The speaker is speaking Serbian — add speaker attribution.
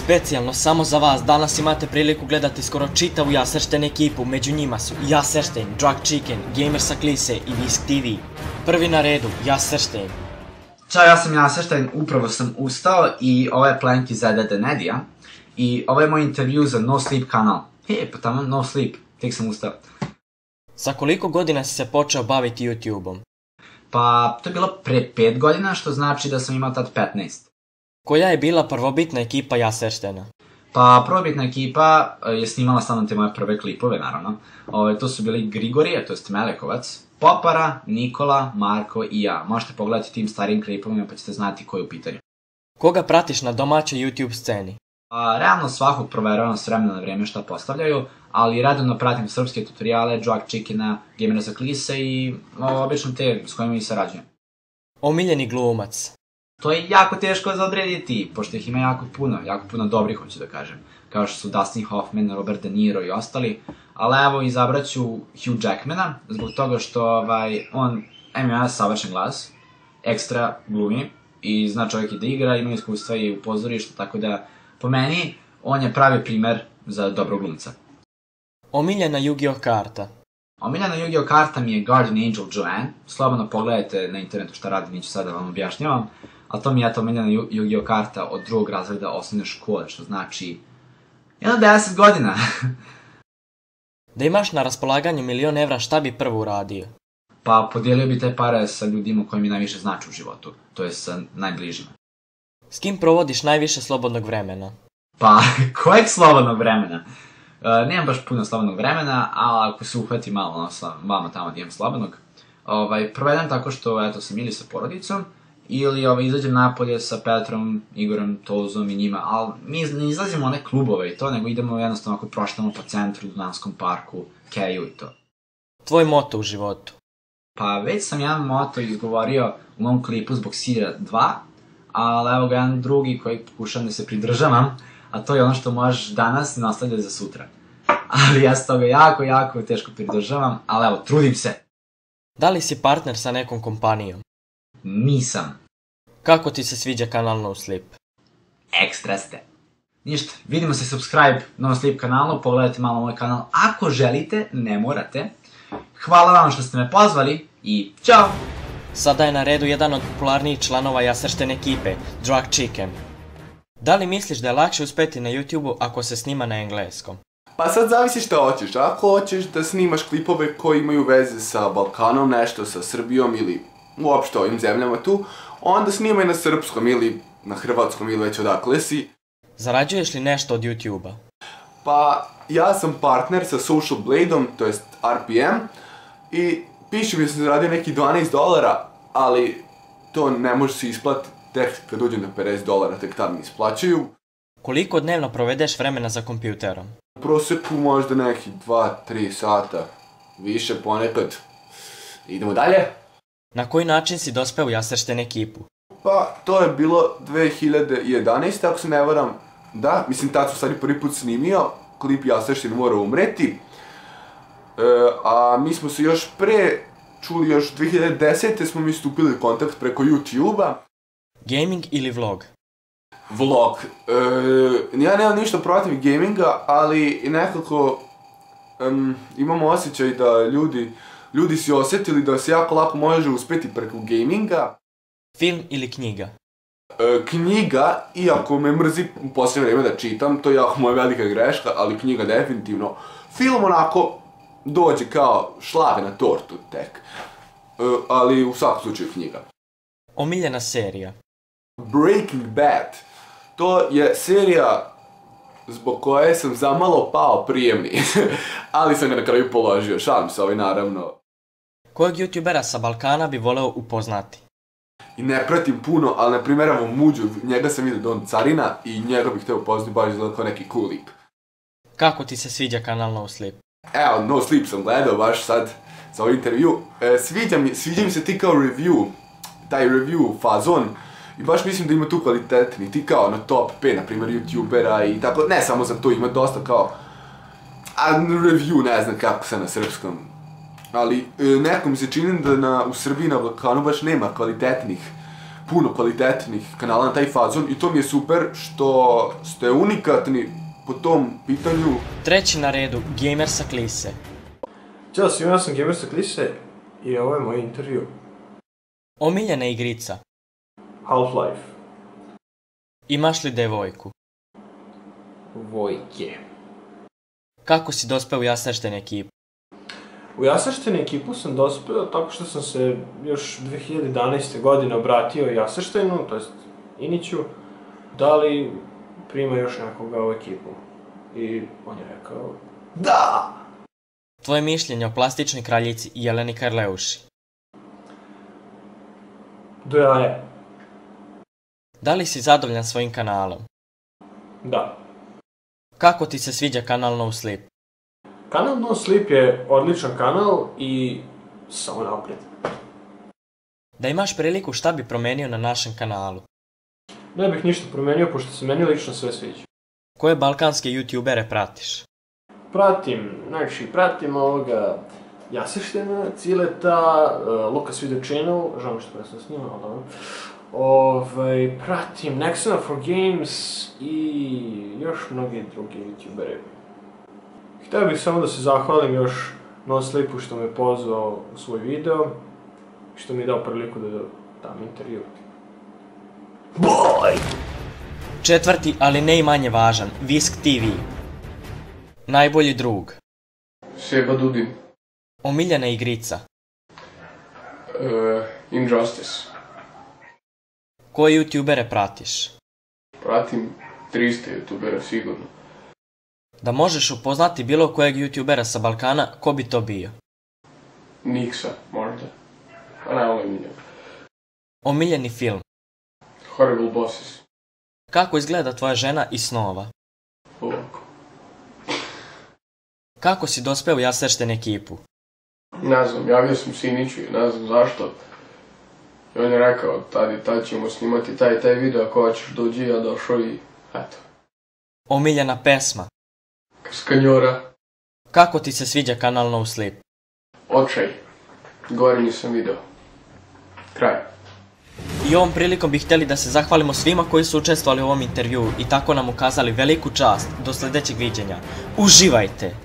Speaker 1: Specijalno samo za vas, danas imate priliku gledati skoro čitavu Jaseršten ekipu, među njima su Jaseršten, Drug Chicken, Gamer sa Klise i Visk TV. Prvi na redu, Jaseršten.
Speaker 2: Ćao, ja sam Jaseršten, upravo sam ustao i ovo je Plenki za Dede Nedija. I ovo je moj intervju za No Sleep kanal. Pa tamo No Sleep, tek sam ustao.
Speaker 1: Sa koliko godina si se počeo baviti YouTube-om?
Speaker 2: Pa, to je bilo pre 5 godina, što znači da sam imao tad 15.
Speaker 1: Koja je bila prvobitna ekipa Jaserštena?
Speaker 2: Pa, prvobitna ekipa je snimala samo te moje prve klipove, naravno. To su bili Grigorije, to jest Melekovac, Popara, Nikola, Marko i ja. Možete pogledati tim starijim klipovima pa ćete znati ko je u pitanju.
Speaker 1: Koga pratiš na domaćoj YouTube sceni?
Speaker 2: Realno svakog proveravam s vremena na vreme šta postavljaju, ali redovno pratim srpske tutoriale, Drug Chickena, Gamera sa Klise i obično te s kojima i sarađujem.
Speaker 1: Omiljeni glumac?
Speaker 2: To je jako teško za odrediti, pošto ih ima jako puno dobrih, hoću da kažem. Kao što su Dustin Hoffman, Robert De Niro i ostali, ali evo izabrat ću Hugh Jackmana, zbog toga što on ima savršen glas, ekstra glumi i zna čovjek i da igra, ima iskustva i u pozorištu, tako da po meni on je pravi primer za dobrog glumca.
Speaker 1: Omiljena Yu-Gi-Oh karta?
Speaker 2: Omiljena Yu-Gi-Oh karta mi je Guardian Angel Joanne, slobodno pogledajte na internetu šta radi, neću sada da vam objašnjavam, ali to mi je omiljena Yu-Gi-Oh karta od 2. razreda osnovne škole, što znači 10 godina.
Speaker 1: Da imaš na raspolaganju 1.000.000 evra, šta bi prvo uradio?
Speaker 2: Pa podijelio bi te pare sa ljudima koji mi najviše znače u životu, to je sa najbližima.
Speaker 1: S kim provodiš najviše slobodnog vremena?
Speaker 2: Pa, kojeg slobodnog vremena? Nemam baš puno slobodnog vremena, ali ako se uhvati malo vama tamo da imam slobodnog, provedem tako što, sam ili sa porodicom, ili izađem napolje sa Petrom, Igorom, Tozom i njima, ali mi ne izlazimo u one klubove i to, nego idemo jednostavno ako proštamo po centru, Dunanskom parku, Keju i to.
Speaker 1: Tvoj moto u životu? Pa
Speaker 2: već sam jedan moto izgovorio u mom klipu zbog Sira 2, ali evo ga jedan drugi koji pokušam da se pridržavam, a to je ono što možeš danas ne ostavljati za sutra. Ali ja se toga jako teško pridržavam, ali evo, trudim se.
Speaker 1: Da li si partner sa nekom kompanijom?
Speaker 2: Nisam.
Speaker 1: Kako ti se sviđa kanal No Sleep?
Speaker 2: Ekstra ste. Ništa, vidimo se subscribe No Sleep kanalu, pogledajte malo moj kanal ako želite, ne morate. Hvala vam što ste me pozvali i ćao!
Speaker 1: Sada je na redu jedan od popularnijih članova Jaseršten ekipe, Drug Chicken. Da li misliš da je lakše uspeti na YouTube-u ako se snima na engleskom?
Speaker 3: Pa sad zavisi šta hoćeš. Ako hoćeš da snimaš klipove koji imaju veze sa Balkanom, nešto sa Srbijom ili uopšte ovim zemljama tu, onda snimaj na srpskom ili na hrvatskom ili već odakle si.
Speaker 1: Zarađuješ li nešto od YouTube-a?
Speaker 3: Pa ja sam partner sa Social Blade-om, to jest RPM, i piše mi da sam zaradio neki $12, ali to ne može se isplatiti tek kad uđem na $50, tek tad mi isplaćaju.
Speaker 1: Koliko dnevno provedeš vremena za kompjuterom?
Speaker 3: U proseku možda neki 2-3 sata, više ponekad. Idemo dalje.
Speaker 1: Na koji način si dospeo u Jaseršten ekipu?
Speaker 3: Pa, to je bilo 2011. ako se ne varam. Da, mislim tad sam stvari prvi put snimio, klip Jaseršten mora umreti. A mi smo se još pre čuli, još 2010. smo mi stupili u kontakt preko YouTube-a.
Speaker 1: Gaming ili vlog?
Speaker 3: Vlog. Ja nemam ništa protiv gaminga, ali nekako imam osjećaj da ljudi si osjetili da se jako lako može uspjeti preko gaminga.
Speaker 1: Film ili knjiga?
Speaker 3: Knjiga, iako me mrzi u posljednje vrijeme da čitam, to je jako moja velika greška, ali knjiga definitivno. Film onako dođe kao šlag na tortu tek, ali u svakom slučaju knjiga.
Speaker 1: Omiljena serija?
Speaker 3: Breaking Bad. To je serija zbog koje sam zamalo pao prijemni, ali sam ga na kraju položio, šalim se naravno.
Speaker 2: Kojeg youtubera sa Balkana bi voleo upoznati?
Speaker 3: I ne pratim puno, ali na primjer evo Muđu, njega sam vidio da on carina i njega bih htio upoznati baš izgleda kao neki cool lip.
Speaker 1: Kako ti se sviđa kanal No Sleep?
Speaker 3: Evo, No Sleep sam gledao baš sad za ovaj intervju. Sviđa mi se ti kao review, taj review fazon. I baš mislim da ima tu kvalitetni, ti kao na top 5, na primjer, youtubera i tako, ne samo za to, ima dosta kao, review, ne znam kako se na srpskom, ali nekako mi se čini da u Srbiji na Balkanu baš nema kvalitetnih puno kvalitetnih kanala na taj fazon i to mi je super što ste unikatni po tom pitanju.
Speaker 1: Treći na redu, Gamer sa Klise.
Speaker 4: Ćao svima, ja sam Gamer sa Klise i ovo je moj intervju.
Speaker 1: Omiljena igrica.
Speaker 4: Half-Life.
Speaker 1: Imaš li devojku?
Speaker 4: Vojke.
Speaker 1: Kako si dospeo u Jasešten ekipu?
Speaker 4: U Jasešten ekipu sam dospeo tako što sam se još 2011. godine obratio Jaseštenu, to jest Iniću, da li prima još nekoga u ekipu. I on je rekao, da!
Speaker 1: Tvoje mišljenje o plastičnoj kraljici Jeleni Karleuši.
Speaker 4: Do jaja.
Speaker 1: Da li si zadovoljan svojim kanalom?
Speaker 4: Da.
Speaker 1: Kako ti se sviđa kanal No Sleep?
Speaker 4: Kanal No Sleep je odličan kanal i samo naprijed.
Speaker 1: Da imaš priliku, šta bi promenio na našem kanalu?
Speaker 4: Ne bih ništa promenio, pošto se meni lično sve sviđa.
Speaker 1: Koje balkanske youtubere pratiš?
Speaker 4: Pratim ovoga Jaseštena, Cileta, Lucas Video Channel, žao mi što presam s njima, ali dobro. Pratim Nexona for Games i još mnogi drugi youtubere. Htio bih samo da se zahvalim još No Sleepu što me pozvao u svoj video i što mi je dao priliku da dam intervju. Boj!
Speaker 1: Četvrti, ali ne i manje važan, Visk TV. Najbolji drug.
Speaker 5: Seba Dudin.
Speaker 1: Omiljena igrica.
Speaker 5: Injustice.
Speaker 1: Koje youtubere pratiš?
Speaker 5: Pratim 300 youtubera sigurno.
Speaker 1: Da možeš upoznati bilo kojeg youtubera sa Balkana, ko bi to bio?
Speaker 5: Niksa, možda. A ne volim njega.
Speaker 1: Omiljeni film.
Speaker 5: Horrible Bosses.
Speaker 1: Kako izgleda tvoja žena i snova?
Speaker 5: Ovako.
Speaker 1: Kako si dospeo u Jasešten ekipu?
Speaker 5: Ne znam, javio sam Siniću i ne znam zašto. I on je rekao, tad ćemo snimati taj video, ako hoćeš dođi, ja došao i eto.
Speaker 1: Omiljena pesma.
Speaker 5: Skanjora.
Speaker 1: Kako ti se sviđa kanal No Sleep?
Speaker 5: Očaj. Gore nisam video. Kraj.
Speaker 1: I ovom prilikom bih htjeli da se zahvalimo svima koji su učestvovali u ovom intervjuu i tako nam ukazali veliku čast. Do sljedećeg viđenja. Uživajte!